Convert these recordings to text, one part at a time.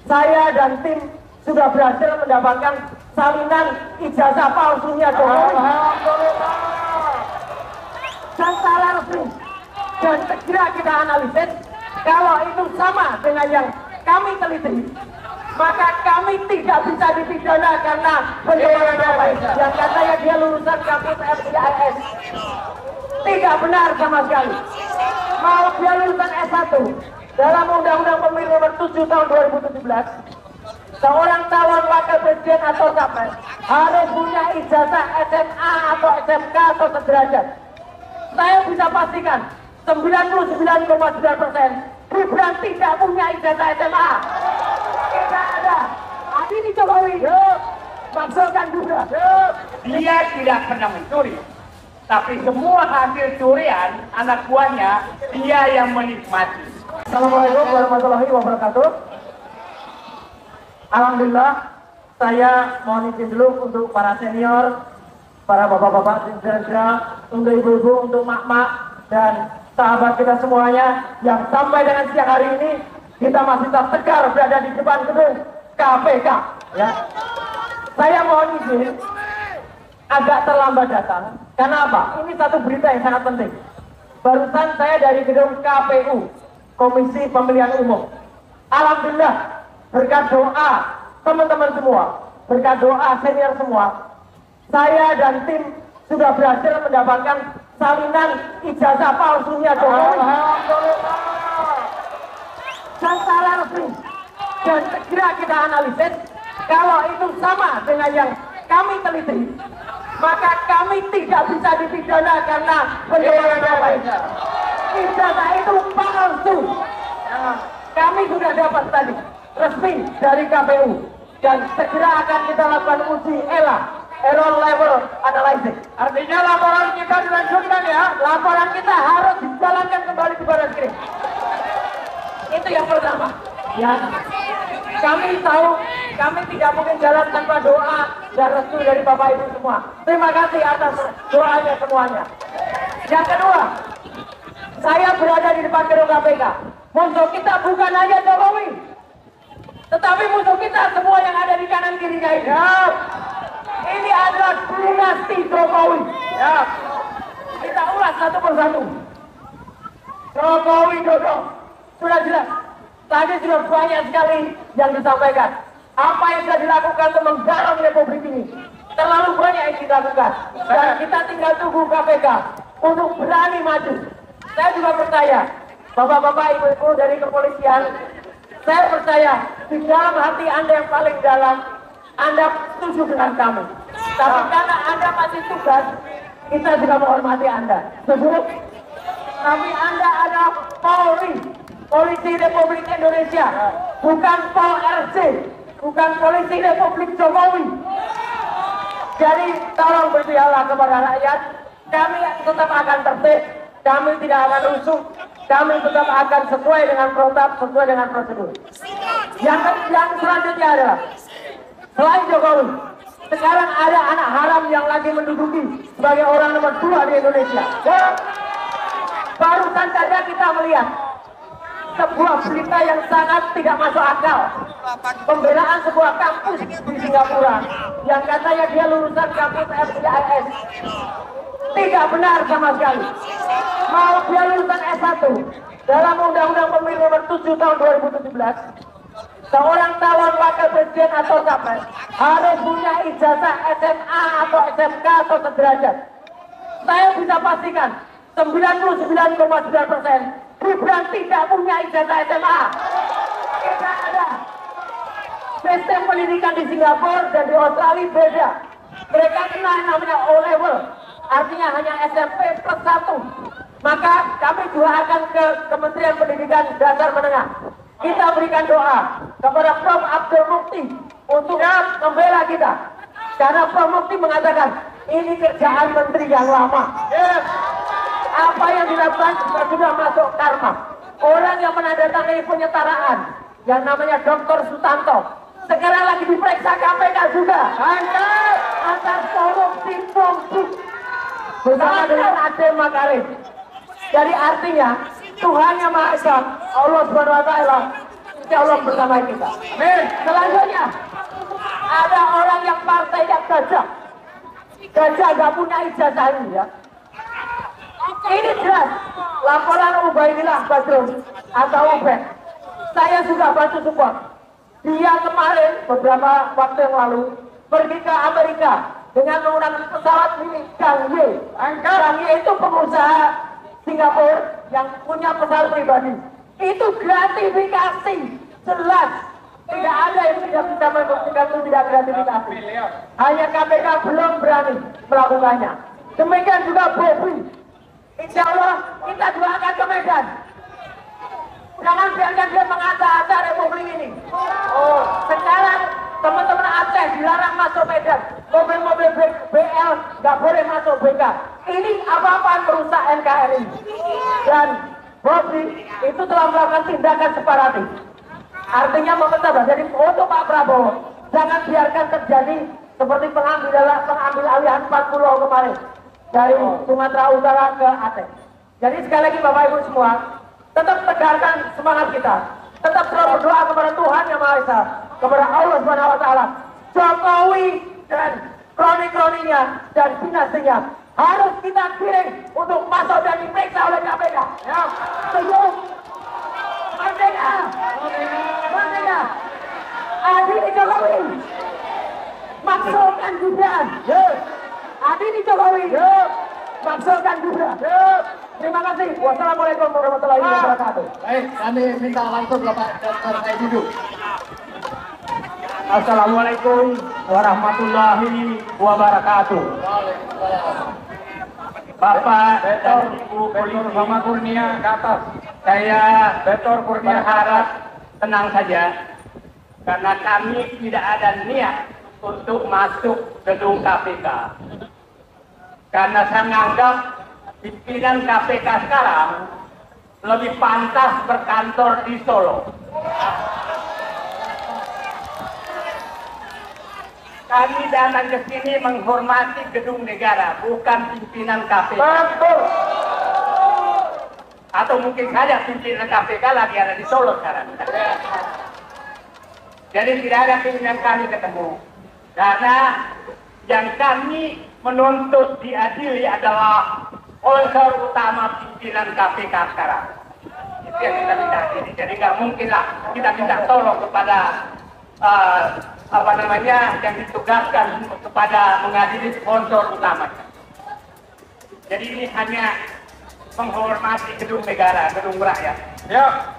saya dan tim sudah berhasil mendapatkan salinan ijazah palsunya Jokowi. Dan salah resmi. Dan segera kita analisis, kalau itu sama dengan yang kami teliti, maka kami tidak bisa dipidana karena pencemaran nama baik. Yang katanya dia lulusan kampus FIIS. Tidak benar sama sekali. Mau dia lulusan S1 dalam Undang-Undang Pemilu Nomor 7 Tahun 2017, seorang calon wakil presiden atau capres harus punya ijazah SMA atau SMK atau sederajat. Saya bisa pastikan 99,9% Gibran tidak punya ijazah SMA. Tidak ada. Ini Jokowi. Maksudkan juga. Dia tidak pernah mencuri. Tapi semua hasil curian anak buahnya dia yang menikmati. Assalamualaikum warahmatullahi wabarakatuh. Alhamdulillah, saya mohon izin dulu untuk para senior, para bapak-bapak, untuk ibu-ibu, untuk mak-mak, dan sahabat kita semuanya yang sampai dengan siang hari ini kita masih tetap tegar berada di depan gedung KPK. Ya. Saya mohon izin agak terlambat datang. Karena apa? Ini satu berita yang sangat penting. Barusan saya dari gedung KPU, Komisi Pemilihan Umum. Alhamdulillah, berkat doa teman-teman semua, berkat doa senior semua, saya dan tim sudah berhasil mendapatkan salinan ijazah palsunya Jokowi. Dan salah resmi. Dan segera kita analisis, kalau itu sama dengan yang kami teliti, maka kami tidak bisa dipidana karena pencemaran nama baik. Ijazah itu palsu. Kami sudah dapat tadi resmi dari KPU dan segera akan kita lakukan uji error level analysis. Artinya laporan kita dilanjutkan ya. Laporan kita harus dijalankan kembali di Barreskrim. Itu yang pertama. Ya. Kami tahu kami tidak mungkin jalan tanpa doa dan restu dari Bapak Ibu semua. Terima kasih atas doanya semuanya. Yang kedua, saya berada di depan gedung KPK. Musuh kita bukan hanya Jokowi, tetapi musuh kita semua yang ada di kanan kirinya ini. Ini adalah dinasti Jokowi. Ya. Kita ulas satu persatu. Jokowi Dodo. Sudah jelas. Tadi sudah banyak sekali yang disampaikan. Apa yang sudah dilakukan untuk menggarap Republik ini. Terlalu banyak yang dilakukan. Dan kita tinggal tunggu KPK untuk berani maju. Saya juga percaya, bapak-bapak, ibu-ibu dari kepolisian, saya percaya di dalam hati Anda yang paling dalam, Anda setuju dengan kami. Tapi karena Anda masih tugas, kita juga menghormati Anda. Setuju? Tapi Anda adalah Polri, Polisi Republik Indonesia, bukan Pol RC, bukan Polisi Republik Jokowi. Jadi tolong berpihaklah kepada rakyat. Kami tetap akan tertib, kami tidak akan rusuh, kami tetap akan sesuai dengan protap, sesuai dengan prosedur. Yang selanjutnya adalah selain Jokowi, sekarang ada anak haram yang lagi menduduki sebagai orang nomor 2 di Indonesia. Barusan saja kita melihat sebuah berita yang sangat tidak masuk akal. Pembelaan sebuah kampus di Singapura yang katanya dia lulusan kampus FIIS. Tidak benar sama sekali. Mau dia lulusan S1 dalam Undang-Undang Pemilu Nomor 7 Tahun 2017, seorang calon wakil presiden atau capres harus punya ijazah SMA atau SMK atau sederajat. Saya bisa pastikan 99,9% Gibran tidak punya ijazah SMA. Tidak ada. Sistem pendidikan di Singapura dan di Australia beda. Mereka kena yang namanya O-level, artinya hanya SMP plus 1. Maka kami juga akan ke Kementerian Pendidikan Dasar Menengah. Kita berikan doa kepada Prof. Abdul Mukti untuk membela kita. Karena Prof. Mukti mengatakan ini kerjaan menteri yang lama. Apa yang dilakukan sudah masuk karma. Orang yang menandatangani penyetaraan yang namanya Dr. Sutanto sekarang lagi diperiksa KPK juga. Atas korupsi bersama dengan Ade Makarim. Jadi artinya Tuhan Yang Maha Esa, Allah Subhanahu wa Ta'ala Insya Allah bersama kita. Amin. Selanjutnya ada orang yang partainya gajah. Gajah nggak punya ijazah ini ya. Ini jelas laporan Ubaidillah Badrun atau Ubed. Saya juga bantu support. Dia kemarin beberapa waktu yang lalu pergi ke Amerika dengan menggunakan pesawat milik Kang Ye. Kang Ye itu pengusaha Singapura yang punya pesawat pribadi. Itu gratifikasi jelas. Tidak ada yang tidak bisa membuktikan itu tidak gratifikasi. Hanya KPK belum berani melakukannya. Demikian juga Bobi. Insya Allah kita juga akan ke Medan. Jangan biarkan dia mengata-ata Republik ini. Sekarang teman-teman Aceh dilarang masuk Medan. Mobil-mobil BL nggak boleh masuk BK. Ini apa-apa merusak NKRI. Dan Bobi itu telah melakukan tindakan separatis. Artinya memecah belah. Jadi untuk Pak Prabowo, jangan biarkan terjadi seperti pengambil alihan 4 pulau kemarin dari Sumatera Utara ke Aceh. Jadi sekali lagi Bapak Ibu semua, tetap tegarkan semangat kita, tetap selalu berdoa kepada Tuhan Yang Maha Esa, kepada Allah Subhanahu Wa Taala. Jokowi dan kroni-kroninya dan dinastinya harus kita kirim untuk masuk dan diperiksa oleh KPK. Ya, setuju? Merdeka! Merdeka! Adili Jokowi! Maksudkan Gibran! Adili Jokowi! Maksudkan Gibran! Terima kasih. Wassalamualaikum warahmatullahi wabarakatuh. Baik, kami minta langsung Bapak Dr. Said Didu. Assalamualaikum warahmatullahi wabarakatuh. Bapak dan Ibu Polisi Muhammad Kurnia ke atas. Saya Betor Kurnia harap tenang saja karena kami tidak ada niat untuk masuk gedung KPK. Karena saya menganggap pimpinan KPK sekarang lebih pantas berkantor di Solo. Kami datang ke sini menghormati gedung negara, bukan pimpinan KPK. Betul. Atau mungkin saja pimpinan KPK lagi ada di Solo sekarang. Jadi tidak ada pimpinan kami ketemu. Karena yang kami menuntut diadili adalah unsur utama pimpinan KPK sekarang. Itu yang kita minta adili. Jadi nggak mungkin lah kita minta tolong kepada yang ditugaskan kepada mengadili sponsor utama. Jadi ini hanya menghormati gedung negara, gedung rakyat. Ya.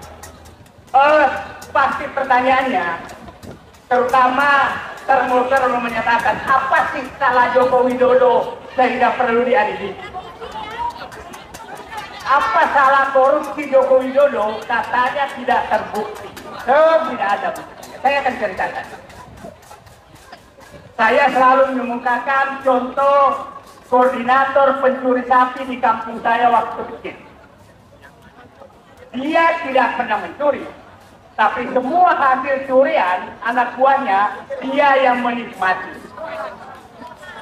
Pasti pertanyaannya, terutama termul menyatakan apa sih salah Joko Widodo sehingga perlu diadili? Apa salah korupsi Joko Widodo? Katanya tidak terbukti. Tidak ada bukti. Saya akan ceritakan. Saya selalu mengemukakan contoh koordinator pencuri sapi di kampung saya waktu kecil. Dia tidak pernah mencuri, tapi semua hasil curian anak buahnya dia yang menikmati.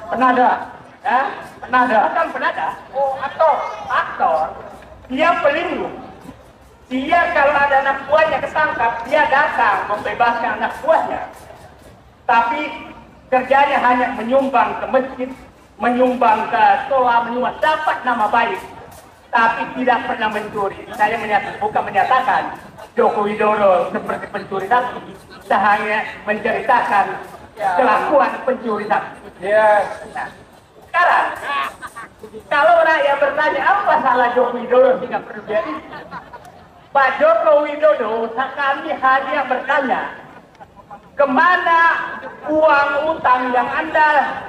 Penada, ya? Penada, bukan penada. Oh, aktor. Dia pelindung. Dia kalau ada anak buahnya ketangkap, dia datang membebaskan anak buahnya. Tapi kerjanya hanya menyumbang ke masjid, menyumbang ke sekolah, dapat nama baik, tapi tidak pernah mencuri. Saya bukan menyatakan Joko Widodo seperti pencuri sapi, saya hanya menceritakan kelakuan pencuri sapi. Nah, sekarang, kalau rakyat bertanya apa salah Joko Widodo sehingga perlu jadi, Pak Joko Widodo, kami hanya bertanya, kemana uang utang yang Anda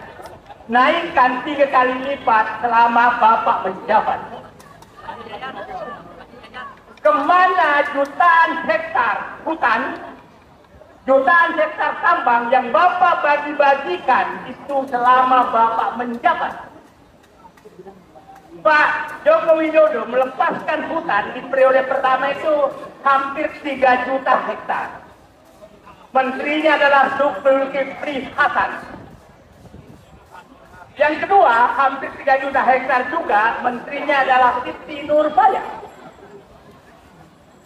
naikkan 3 kali lipat selama Bapak menjabat? Kemana jutaan hektar hutan, jutaan hektar tambang yang Bapak bagi-bagikan itu selama Bapak menjabat? Pak Joko Widodo melepaskan hutan di periode pertama itu hampir 3 juta hektar. Menterinya adalah Zulkifli Hasan. Yang kedua, hampir 3 juta hektar juga, menterinya adalah Siti Nurbaya.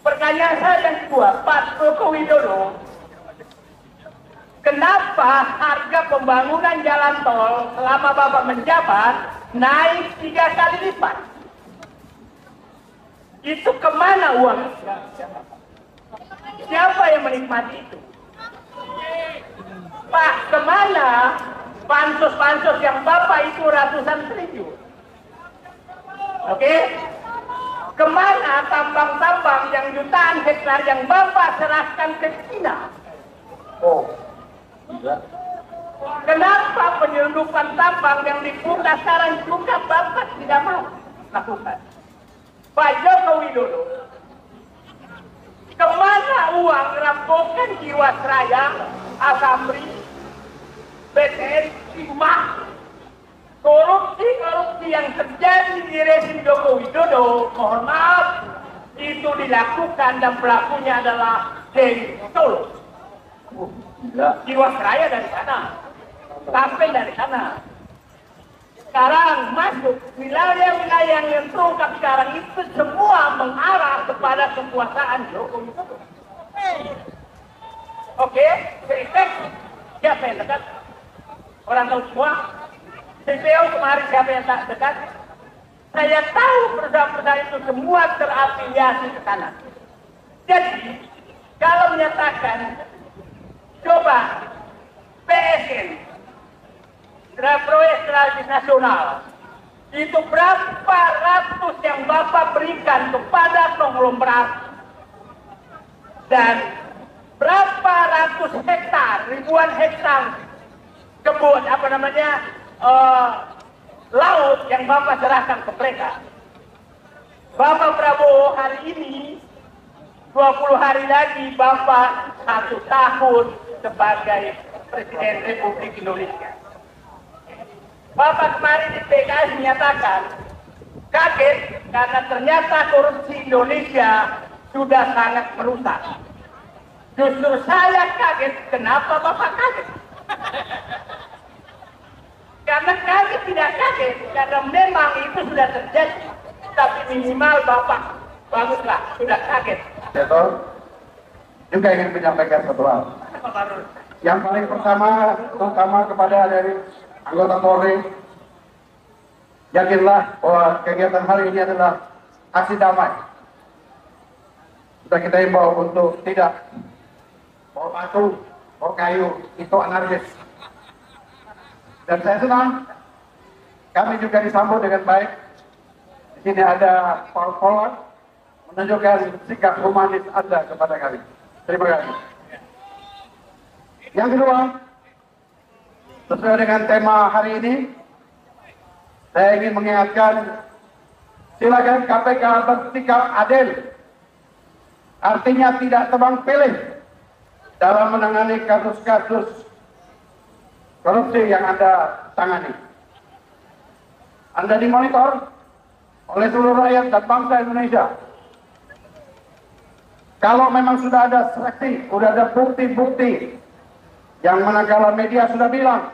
Pertanyaan saya yang kedua, Pak Joko Widodo, kenapa harga pembangunan jalan tol selama Bapak menjabat naik 3 kali lipat? Itu kemana uang? Siapa yang menikmati itu? Pak, kemana pansos-pansos yang Bapak itu ratusan triliun? Oke? Kemana tambang-tambang yang jutaan hektar yang Bapak serahkan ke China? Oh, enggak. Kenapa penyelundupan tambang yang dibuka sekarang juga Bapak tidak mau lakukan? Pak Joko Widodo, kemana uang rampokan Jiwasraya, Asamri, BTN, Timah, korupsi yang terjadi di rezim Joko Widodo, mohon maaf, itu dilakukan dan pelakunya adalah Dewi Solo. Jiwasraya dari sana, sampai dari sana. Sekarang masuk wilayah-wilayah yang terungkap sekarang itu semua mengarah kepada kekuasaan Joko Widodo. Oke, efek siapa yang dekat? Orang tahu semua. CPO kemarin siapa yang tak dekat? Saya tahu perusahaan-perusahaan itu semua terafiliasi ke sana. Jadi, kalau menyatakan, coba PSN, proyek strategis nasional, itu berapa ratus yang Bapak berikan kepada konglomerat dan berapa ratus hektar, ribuan hektar kebun, laut yang Bapak serahkan ke mereka. Bapak Prabowo hari ini 20 hari lagi Bapak 1 tahun sebagai Presiden Republik Indonesia. Bapak kemarin di PKS menyatakan kaget karena ternyata korupsi Indonesia sudah sangat merusak. Justru saya kaget, kenapa Bapak kaget? Karena kami tidak kaget, karena memang itu sudah terjadi. Tapi minimal Bapak, baguslah, sudah kaget. Senator juga ingin menyampaikan satu hal. Yang paling pertama, terutama kepada dari anggota Polri, yakinlah bahwa kegiatan hari ini adalah aksi damai. Sudah kita himbau untuk tidak bawa batu, bawa kayu, itu anarkis. Dan saya senang kami juga disambut dengan baik. Di sini ada Paul Pollard menunjukkan sikap humanis Anda kepada kami. Terima kasih. Yang kedua, sesuai dengan tema hari ini, saya ingin mengingatkan, silakan KPK bersikap adil. Artinya tidak tebang pilih dalam menangani kasus-kasus korupsi yang Anda tangani. Anda dimonitor oleh seluruh rakyat dan bangsa Indonesia. Kalau memang sudah ada saksi, sudah ada bukti-bukti, yang manakala media sudah bilang,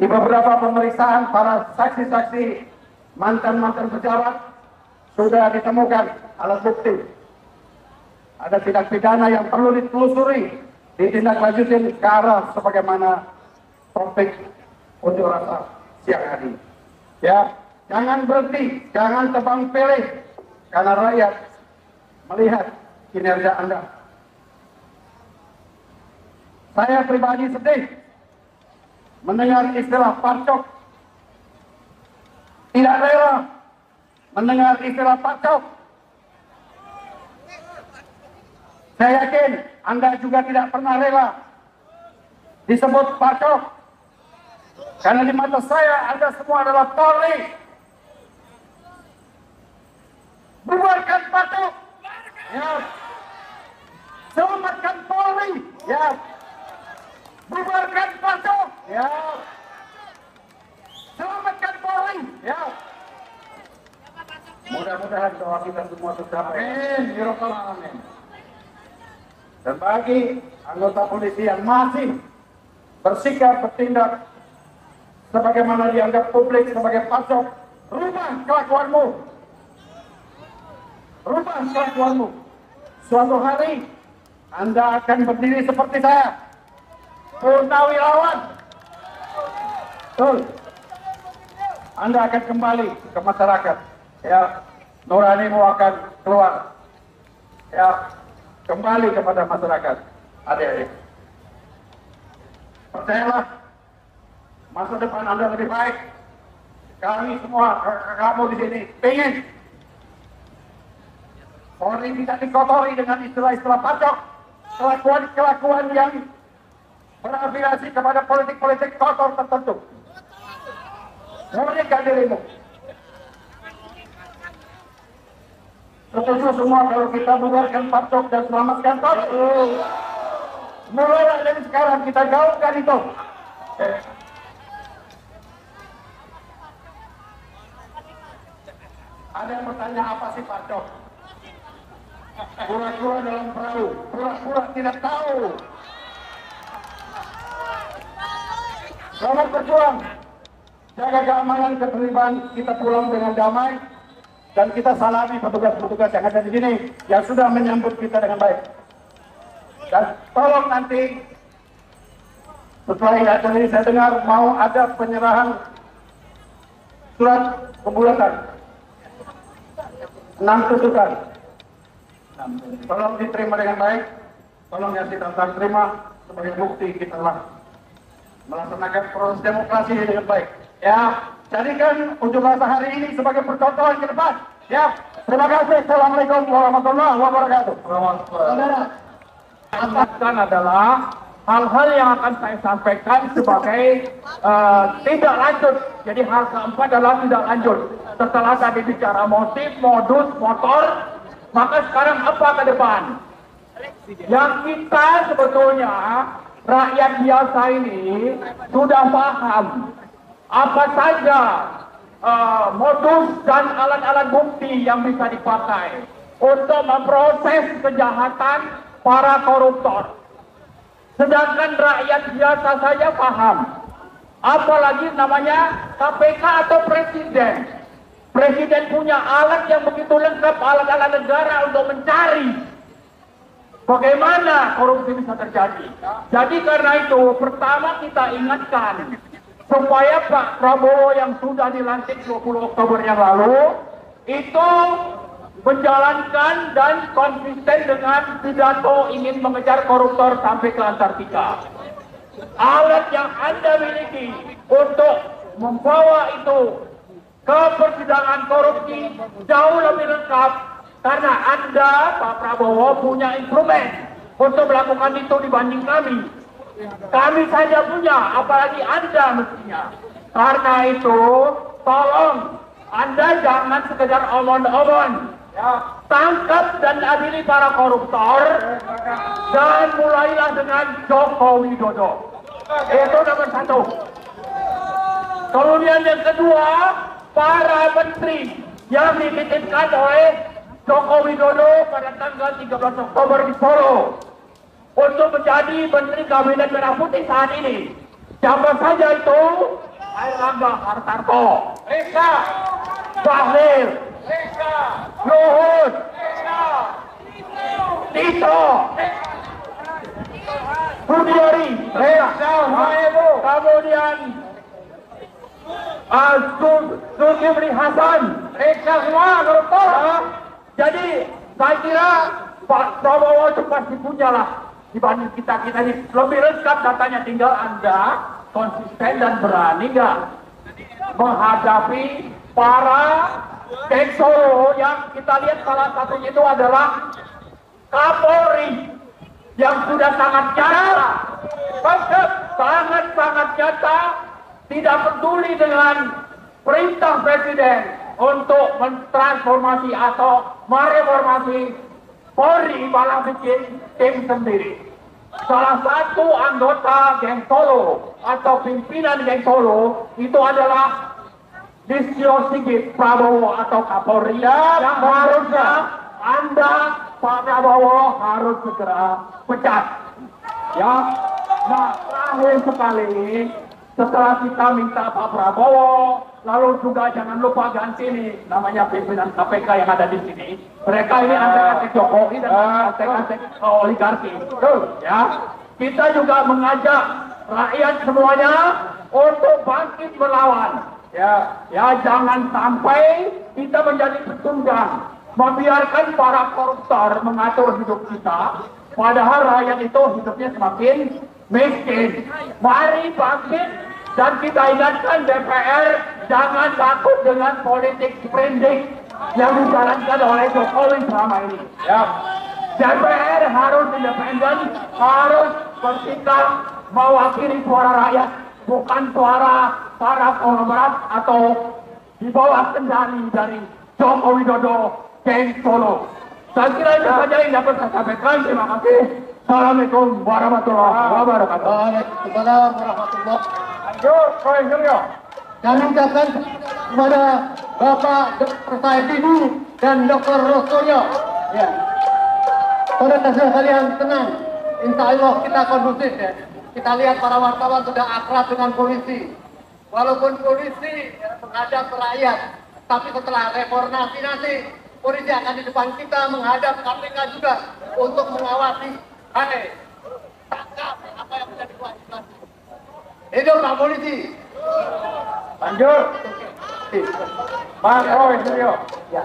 di beberapa pemeriksaan para saksi-saksi mantan-mantan pejabat sudah ditemukan alat bukti. Ada tindak pidana yang perlu ditelusuri, ditindaklanjuti ke arah sebagaimana topik unjuk rasa siang hari. Ya, jangan berhenti, jangan tebang pilih, karena rakyat melihat kinerja Anda. Saya pribadi sedih mendengar istilah parcok. Tidak rela mendengar istilah parcok. Saya yakin Anda juga tidak pernah rela disebut parcok. Karena di mata saya Anda semua adalah Polri. Bubarkan parcok. Ya. Selamatkan Polri. Ya. Bubarkan parcok. Ya. Selamatkan Polri. Ya. Mudah-mudahan doa kita semua tercapai. Amin. Ya Rabbal Alamin. Dan bagi anggota polisi yang masih bersikap bertindak sebagaimana dianggap publik sebagai parcok, rubah kelakuanmu. rubah kelakuanmu. Suatu hari Anda akan berdiri seperti saya, purnawirawan. Betul. Anda akan kembali ke masyarakat. Ya, nuranimu akan keluar. Ya, kembali kepada masyarakat. Adik-adik, percayalah, masa depan Anda lebih baik. Kami semua, kamu di sini, pengen Polri tidak dikotori dengan istilah-istilah pacok, kelakuan-kelakuan yang berafiliasi kepada politik-politik kotor tertentu. Murnikan dirimu. Setuju semua kalau kita bubarkan pacok dan selamatkan kotor. Mulailah dari sekarang kita gaungkan itu. Ada yang bertanya apa sih pacok? Pura-pura dalam perahu, pura-pura tidak tahu. Selamat berjuang, jaga keamanan keterlibatan kita pulang dengan damai, dan kita salami petugas-petugas yang ada di sini yang sudah menyambut kita dengan baik. Dan tolong nanti setelah ini saya dengar mau ada penyerahan surat kebulatan 6 tusukan. Tolong diterima dengan baik, tolong yang kita terima sebagai bukti kita telah melaksanakan proses demokrasi dengan baik. Ya, jadikan unjuk rasa hari ini sebagai percontohan ke depan. Ya, terima kasih. Assalamualaikum warahmatullahi wabarakatuh. Saudara, Akan adalah hal-hal yang akan saya sampaikan sebagai tidak lanjut. Jadi hal keempat adalah tidak lanjut. Setelah tadi bicara motif, modus, motor, maka sekarang apa ke depan? Yang kita sebetulnya rakyat biasa ini sudah paham apa saja modus dan alat-alat bukti yang bisa dipakai untuk memproses kejahatan para koruptor. Sedangkan rakyat biasa saja paham. Apalagi namanya KPK atau Presiden. Presiden punya alat yang begitu lengkap, alat-alat negara untuk mencari bagaimana korupsi bisa terjadi. Jadi karena itu, pertama kita ingatkan supaya Pak Prabowo yang sudah dilantik 20 Oktober yang lalu itu menjalankan dan konsisten dengan pidato ingin mengejar koruptor sampai ke Antartika. Alat yang Anda miliki untuk membawa itu ke persidangan korupsi jauh lebih lengkap karena Anda, Pak Prabowo, punya instrumen untuk melakukan itu dibanding kami. Kami saja punya, apalagi Anda mestinya. Karena itu, tolong Anda jangan sekedar omong-omong. Tangkap dan adili para koruptor dan mulailah dengan Joko Widodo. Itu nomor satu. Kemudian yang kedua, para menteri yang dititipkan oleh Joko Widodo pada tanggal 13 Oktober di Solo untuk menjadi Menteri Kabinet Merah Putih saat ini. Siapa saja itu? Airlangga Hartarto, Reza, Bahlil, Luhut, Tito, Budiari, kemudian Zulkifli Hasan, mereka semua koruptor. Jadi saya kira Pak Prabowo itu pasti punya lah dibanding kita ini lebih lengkap datanya, tinggal Anda konsisten dan berani nggak menghadapi para geng Solo yang kita lihat salah satunya itu adalah Kapolri yang sudah sangat nyata, sangat nyata, tidak peduli dengan perintah Presiden untuk mentransformasi atau mereformasi Polri, malah bikin tim sendiri. Salah satu anggota geng Solo atau pimpinan geng Solo itu adalah Listio Sigit Prabowo atau Kapolri yang harusnya Anda, Pak Prabowo, harus segera pecat. Ya, nah terakhir sekali, setelah kita minta Pak Prabowo lalu juga jangan lupa ganti nih namanya pimpinan KPK yang ada di sini. Mereka ini antek-antek Jokowi dan antek-antek oligarki. Ya, kita juga mengajak rakyat semuanya untuk bangkit melawan. Ya, jangan sampai kita menjadi pecundang, membiarkan para koruptor mengatur hidup kita, padahal rakyat itu hidupnya semakin miskin. Mari bangkit dan kita ingatkan DPR jangan takut dengan politik sprindik yang dijalankan oleh Jokowi selama ini. Ya, DPR harus independen, harus bersikap mewakili suara rakyat, bukan suara para konglomerat atau di bawah kendali dari Joko Widodo, geng Solo. Saya kira itu saja yang dapat saya sampaikan. Terima kasih. Assalamualaikum warahmatullahi wabarakatuh. Waalaikumsalam warahmatullahi Lanjut, Kami ucapkan kepada Bapak Dr. Saidini dan Dr. Rostoyo. Ya. Saudara sekalian tenang. Insya Allah kita kondusif ya. Kita lihat para wartawan sudah akrab dengan polisi. Walaupun polisi menghadap rakyat, tapi setelah reformasi nanti polisi akan di depan kita menghadap KPK juga untuk mengawasi. Hai, tangkap apa yang menjadi kewajiban. Hidup Pak Polisi. Lanjut. Pak Roy, Ya.